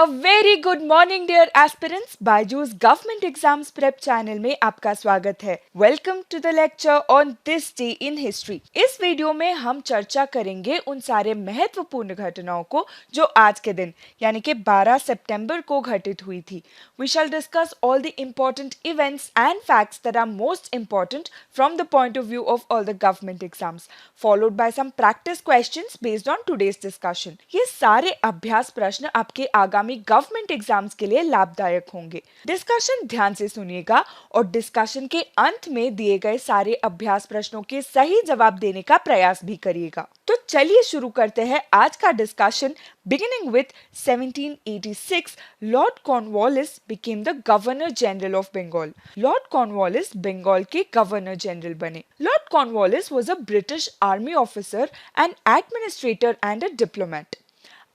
A very good morning dear aspirants. BYJU'S government exams prep channel में आपका स्वागत है. Welcome to the lecture on this day in history. इस video में हम चर्चा करेंगे उन सारे महत्वपूर्ण घटनाओं को जो आज के दिन यानी कि 12 सितंबर को घटित हुई थी. We shall discuss all the important events and facts that are most important from the point of view of all the government exams, followed by some practice questions based on today's discussion. ये सारे अभ्यास प्रश्न आपके आगामी government exams के लिए लाभदायक होंगे. डिस्कशन ध्यान से सुनिएगा और डिस्कशन के अंत में दिए गए सारे अभ्यास प्रश्नों के सही जवाब देने का प्रयास भी करिएगा. तो चलिए शुरू करते हैं आज का discussion. Beginning with 1786, Lord Cornwallis became the Governor General of Bengal. Lord Cornwallis Bengal के गवर्नर जनरल बने. Lord Cornwallis was a British army officer, an administrator and a diplomat.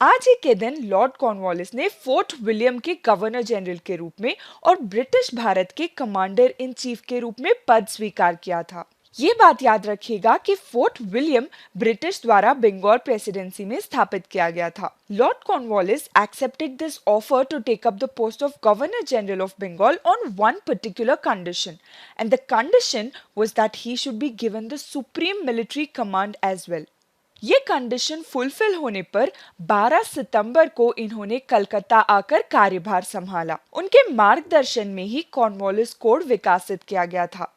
आज ही के दिन लॉर्ड कॉर्नवालिस ने फोर्ट विलियम के governor general के रूप में और ब्रिटिश भारत के कमांडर इन चीफ के रूप में पद स्वीकार किया था. ये बात याद रखिएगा कि फोर्ट विलियम ब्रिटिश द्वारा बंगाल प्रेसिडेंसी में स्थापित किया गया था. Lord Cornwallis accepted this offer to take up the post of governor general of Bengal on one particular condition, and the condition was that he should be given the supreme military command as well. ये condition fulfil होने पर 12 सितंबर को इन्होंने कलकत्ता आकर कार्यभार संभाला. उनके मार्गदर्शन में ही कॉर्नवालिस कोड विकसित किया गया था.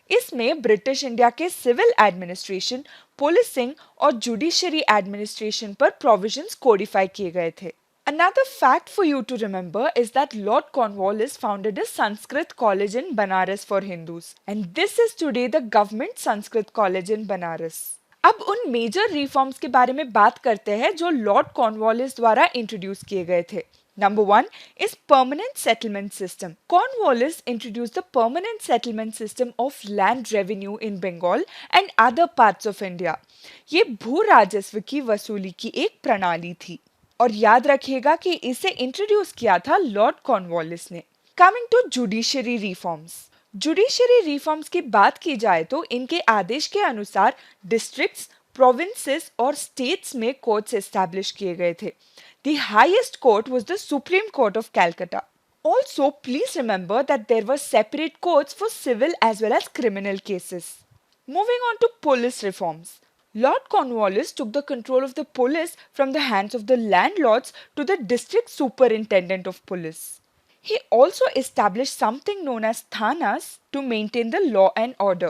इसमें ब्रिटिश इंडिया के सिविल एडमिनिस्ट्रेशन, पुलिसिंग और जुडिशरी एडमिनिस्ट्रेशन पर प्रोविजंस कोडिफाई किए गए थे. Another fact for you to remember is that Lord Cornwallis founded a Sanskrit college in Banaras for Hindus, and this is today the government Sanskrit college in Banaras. अब उन major reforms के बारे में बात करते हैं जो लॉर्ड कॉर्नवालिस द्वारा इंट्रोड्यूस किए गए थे. Number 1 is permanent settlement system. Cornwallis introduced the permanent settlement system of land revenue in Bengal and other parts of India. ये भू राजस्व की वसूली की एक प्रणाली थी और याद रखिएगा कि इसे इंट्रोड्यूस किया था लॉर्ड कॉर्नवालिस ने. Coming to judiciary reforms. Judiciary reforms की बात की जाए तो इनके आदेश के अनुसार डिस्ट्रिक्ट्स, प्रोविंसेस और स्टेट्स में कोर्ट्स एस्टैब्लिश किए गए थे. The highest court was the Supreme Court of Calcutta. Also, please remember that there were separate courts for civil as well as criminal cases. Moving on to police reforms. Lord Cornwallis took the control of the police from the hands of the landlords to the district superintendent of police. He also established something known as thanas to maintain the law and order.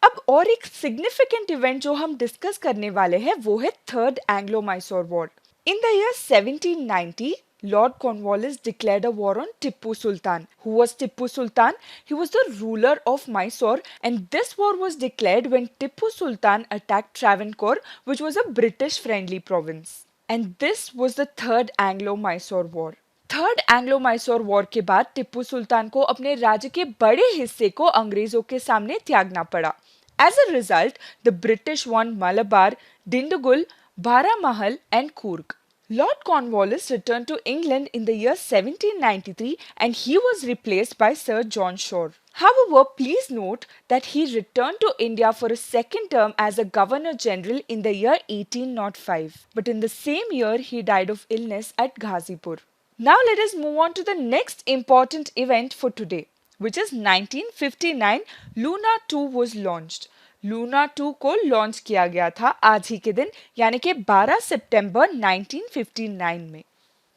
अब और एक significant event जो हम discuss करने वाले हैं वो है third एंग्लो-मैसूर war. In the year 1790, Lord Cornwallis declared a war on Tippu Sultan. Who was Tippu Sultan? He was the ruler of Mysore, and this war was declared when Tippu Sultan attacked Travancore, which was a British-friendly province. And this was the third Anglo-Mysore war. Third Anglo Mysore war के बाद टिप्पू सुल्तान को अपने राज्य के बड़े हिस्से को अंग्रेजों के सामने त्यागना पड़ा. As a result the British won Malabar, Dindigul, Baramahal and Coorg. Lord Cornwallis returned to England in the year 1793 and he was replaced by Sir John Shore. However, please note that he returned to India for a second term as a Governor General in the year 1805. But in the same year, he died of illness at Ghazipur. Now let us move on to the next important event for today, which is 1959 Luna 2 was launched. Luna 2 को launch किया गया था आज ही के दिन यानी कि 12 सितंबर 1959 में.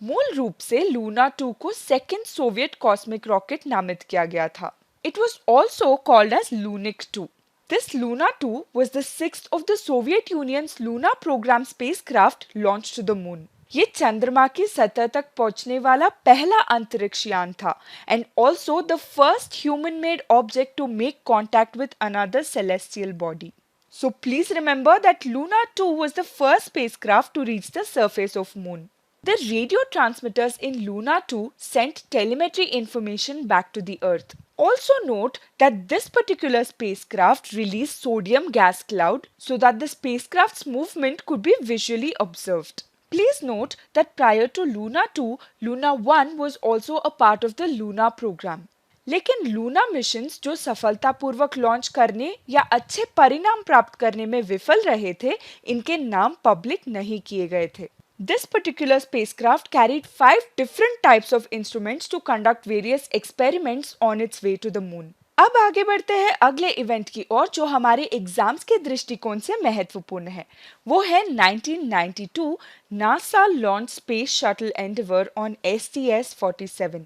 मूल रूप से लूना 2 को सेकेंड सोवियत कॉस्मिक रॉकेट नामित किया गया था. It was also called as Lunik 2. This Luna 2 was the sixth of the Soviet Union's Luna program spacecraft launched to the moon. ये चंद्रमा की सतह तक पहुंचने वाला पहला अंतरिक्ष यान था and also the first human-made object to make contact with another celestial body. So please remember that Luna 2 was the first spacecraft to reach the surface of moon. The radio transmitters in Luna 2 sent telemetry information back to the Earth. Also note that this particular spacecraft released sodium gas cloud so that the spacecraft's movement could be visually observed. Please note that prior to Luna 2, Luna 1 was also a part of the Luna program. लेकिन Luna missions जो सफलतापूर्वक launch करने या अच्छे परिणाम प्राप्त करने में विफल रहे थे, इनके नाम पब्लिक नहीं किए गए थे. This particular spacecraft carried 5 different types of instruments to conduct various experiments on its way to the moon. अब आगे बढ़ते हैं अगले इवेंट की ओर जो हमारे एग्जाम्स के दृष्टिकोण से महत्वपूर्ण है। वो है 1992 NASA launch space shuttle Endeavour on STS-47।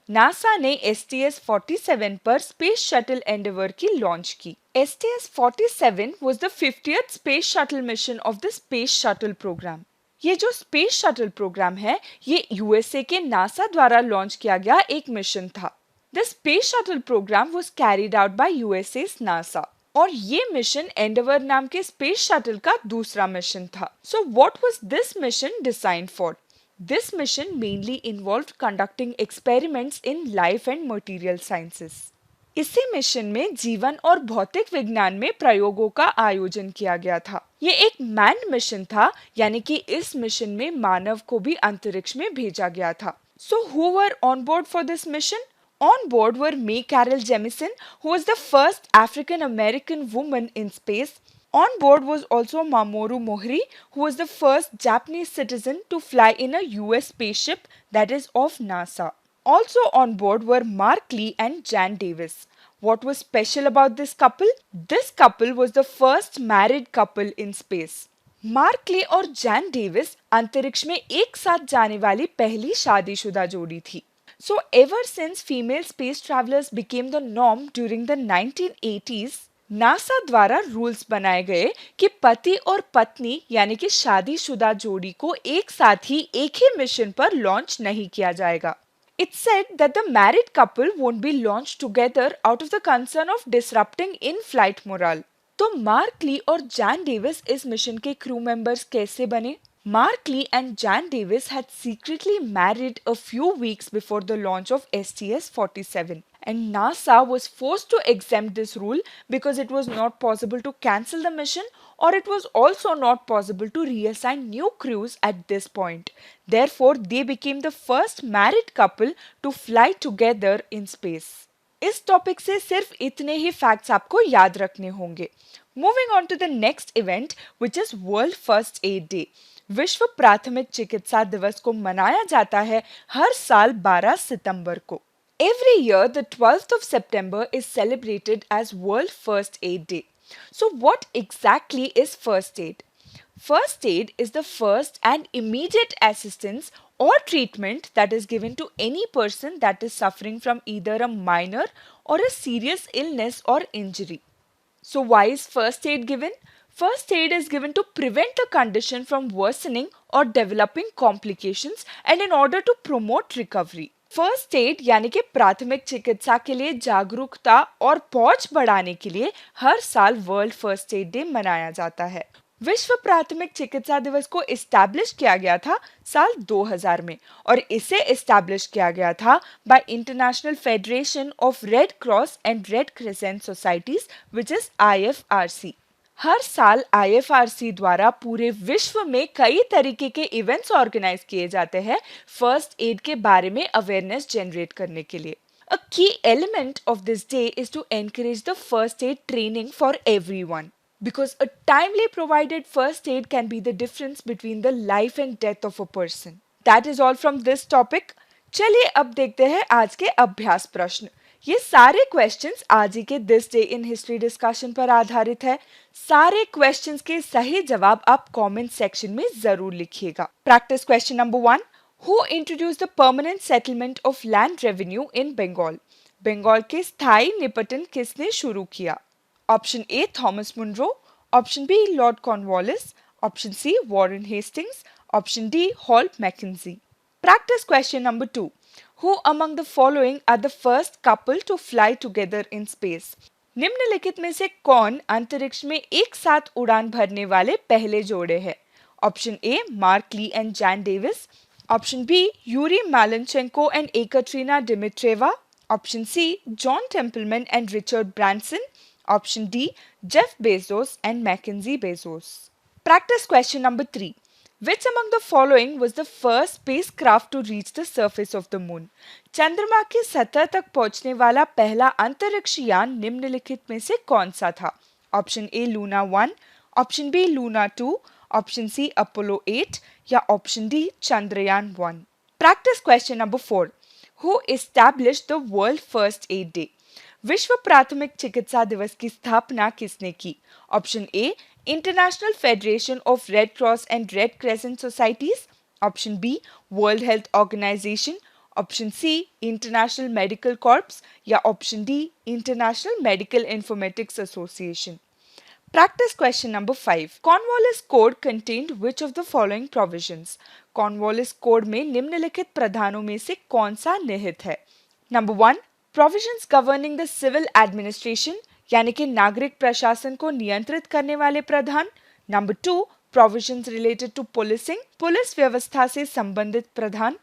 NASA ने STS-47 पर स्पेस शटल एंडेवर की लॉन्च की। STS-47 was the 50th space shuttle mission of the space shuttle programme. ये जो स्पेस शटल प्रोग्राम है ये यूएसए के नासा द्वारा लॉन्च किया गया एक मिशन था। The space shuttle programme was carried out by USA's NASA और ये मिशन एंडेवर नाम के स्पेस शटल का दूसरा मिशन था। So what was this mission designed for? This mission mainly involved conducting experiments in life and material sciences. इसी mission में जीवन और भौतिक विज्ञान में प्रयोगों का आयोजन किया गया था। ये एक मैन्ड मिशन था, यानी कि इस मिशन में मानव को भी अंतरिक्ष में भेजा गया था। So who were on board for this mission? On board were May Carroll Jemison, who was the first African American woman in space. On board was also Mamoru Mohri, who was the first Japanese citizen to fly in a US spaceship that is of NASA. Also on board were Mark Lee and Jan Davis. What was special about this couple? This couple was the first married couple in space. Mark Lee और Jan Davis अंतरिक्ष में एक साथ जाने वाली पहली शादीशुदा जोड़ी थी। So ever since female space travelers became the norm during the 1980s, NASA द्वारा रूल्स बनाए गए कि पति और पत्नी यानी कि शादीशुदा जोड़ी को एक साथ ही एक ही मिशन पर लॉन्च नहीं किया जाएगा। It's said that the married couple won't be launched together out of the concern of disrupting in-flight morale. तो मार्क ली और जैन डेविस इस मिशन के क्रू मेंबर्स कैसे बने? Mark Lee and Jan Davis had secretly married a few weeks before the launch of STS-47, and NASA was forced to exempt this rule because it was not possible to cancel the mission or it was also not possible to reassign new crews at this point. Therefore, they became the first married couple to fly together in space. इस topic से सिर्फ इतने ही facts आपको याद रखने होंगे। Moving on to the next event which is world first aid day. विश्व प्राथमिक चिकित्सा दिवस को मनाया जाता है हर साल 12 सितंबर को। Every year, the 12th of September is celebrated as World First Aid Day. So what exactly is first aid? First aid is the first and immediate assistance or treatment that is given to any person that is suffering from either a minor or a serious illness or injury. So why is first aid given? First aid is given to prevent the condition from worsening or developing complications and in order to promote recovery. First aid यानी कि प्राथमिक चिकित्सा के लिए जागरूकता और पहुंच बढ़ाने के लिए हर साल वर्ल्ड फर्स्ट एड डे मनाया जाता है। विश्व प्राथमिक चिकित्सा दिवस को इस्टेब्लिश किया गया था साल 2000 में और इसे इस्टेब्लिश किया गया था bye international Federation of Red Cross and red crescent societies which is IFRC। हर साल IFRC द्वारा पूरे विश्व में कई तरीके के इवेंट्स ऑर्गेनाइज किए जाते हैं फर्स्ट एड के बारे में अवेयरनेस जनरेट करने के लिए। A key element of this day is to encourage the first aid training for everyone. Because a timely provided first aid can be the difference between the life and death of a person. That is all from this topic. चलिए अब देखते हैं आज के अभ्यास प्रश्न। ये सारे क्वेश्चंस आज ही के this day in history discussion पर आधारित है। सारे क्वेश्चंस के सही जवाब आप कमेंट सेक्शन में जरूर लिखिएगा। Practice question number 1, who introduced the permanent settlement of land revenue in Bengal? Bengal के स्थायी निपटन किसने शुरू किया? Option A Thomas Munro, option B Lord Cornwallis, option C Warren Hastings, option D Holt Mackenzie. Practice question number 2, Who among the following are the first couple to fly together in space? निम्नलिखित में से कौन अंतरिक्ष में एक साथ उड़ान भरने वाले पहले जोड़े हैं? Option A Mark Lee and Jan Davis, option B Yuri Malenchenko and Ekaterina Dmitrieva, option C John Templeman and Richard Branson, option D Jeff Bezos and MacKenzie Bezos. Practice question number 3, Which among the following was the first spacecraft to reach the surface of the moon? चंद्रमा की सतह तक पहुंचने वाला पहला अंतरिक्ष यान निम्नलिखित में से कौन सा था? Option A Luna 1, option B Luna 2, option C Apollo 8 या option D Chandrayaan 1। Practice question number 4। Who established the World first aid day? विश्व प्राथमिक चिकित्सा दिवस की स्थापना किसने की? Option A International Federation of Red Cross and Red Crescent Societies, option B World Health Organization, option C International Medical Corps या option D International Medical Informatics Association. Practice question number 5. Cornwallis Code contained which of the following provisions? Cornwallis Code में निम्नलिखित प्रावधानों में से कौन सा निहित है? Number 1. Provisions governing the civil administration यानी कि नागरिक प्रशासन को नियंत्रित करने वाले प्रावधान। Number 2. Provisions related to policing, police व्यवस्था से संबंधित प्रावधान।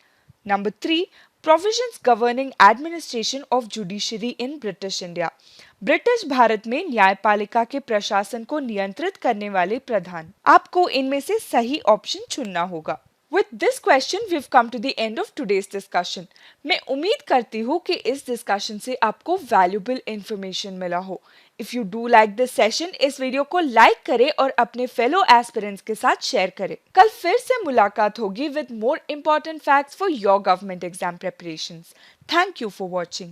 Number 3. Provisions governing administration of judiciary in British India, British Bharat में न्यायपालिका के प्रशासन को नियंत्रित करने वाले प्रावधान। आपको इनमें से सही ऑप्शन चुनना होगा। With this question, we've come to the end of today's discussion. मैं उम्मीद करती हूँ कि इस डिस्कशन से आपको वैल्यूबल इंफॉर्मेशन मिला हो। If you do like this session, इस वीडियो को लाइक करें और अपने फेलो एस्पिरेंट्स के साथ शेयर करें। कल फिर से मुलाकात होगी with more important facts for your government exam preparations. Thank you for watching.